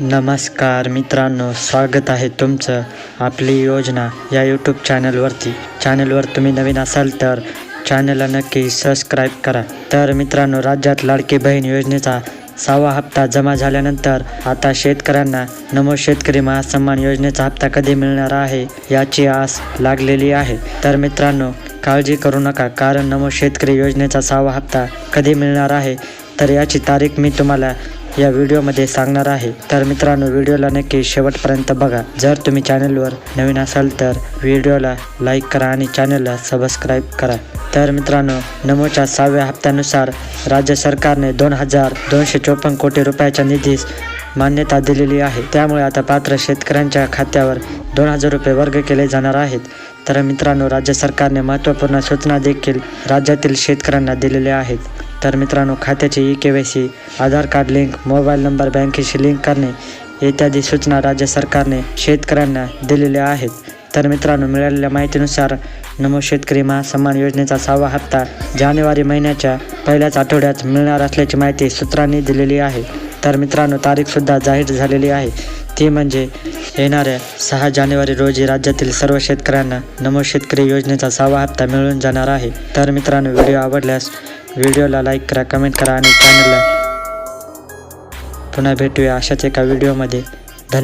नमस्कार मित्रांनो, स्वागत आहे तुमचं आपली योजना या यूट्यूब चॅनलवर तुम्ही नवीन असाल तर चॅनलला नक्की सबस्क्राईब करा. तर मित्रांनो, राज्यात लाडकी बहीण योजनेचा 6वा हप्ता जमा झाल्यानंतर आता शेतकऱ्यांना नमो शेतकरी महासन्मान योजनेचा हप्ता कधी मिळणार आहे याची आस लागलेली आहे. तर मित्रांनो, काळजी करू नका, कारण नमो शेतकरी योजनेचा 6वा हप्ता कधी मिळणार आहे तर याची तारीख मी तुम्हाला या व्हिडिओमध्ये सांगणार आहे. तर मित्रांनो, व्हिडिओला नक्की शेवटपर्यंत बघा. जर तुम्ही चॅनलवर नवीन असाल तर व्हिडिओला लाईक करा आणि चॅनलला सबस्क्राईब करा. तर मित्रांनो, नमोच्या 6व्या हप्त्यानुसार राज्य सरकारने 2,254 कोटी रुपयाच्या निधीस मान्यता दिलेली आहे. त्यामुळे आता पात्र शेतकऱ्यांच्या खात्यावर 2,000 रुपये वर्ग केले जाणार आहेत. तर मित्रांनो, राज्य सरकारने महत्त्वपूर्ण सूचना देखील राज्यातील शेतकऱ्यांना दिलेल्या आहेत. तर मित्रांनो, खात्याची eKYC, आधार कार्ड लिंक, मोबाईल नंबर बँकेशी लिंक करणे इत्यादी सूचना राज्य सरकारने शेतकऱ्यांना दिलेल्या आहेत. तर मित्रांनो, मिळालेल्या माहितीनुसार नमो शेतकरी महासन्मान योजनेचा 6वा हप्ता जानेवारी महिन्याच्या पहिल्याच आठवड्यात मिळणार असल्याची माहिती सूत्रांनी दिलेली आहे. तर मित्रांनो, तारीखसुद्धा जाहीर झालेली आहे, ती म्हणजे येणाऱ्या 6 जानेवारी रोजी राज्यातील सर्व शेतकऱ्यांना नमो शेतकरी योजनेचा 6वा हप्ता मिळून जाणार आहे. तर मित्रांनो, व्हिडिओ आवडल्यास व्हिडिओला लाईक करा, कमेंट करा आणि चॅनलला पुन्हा भेटूया अशाच एका व्हिडिओमध्ये.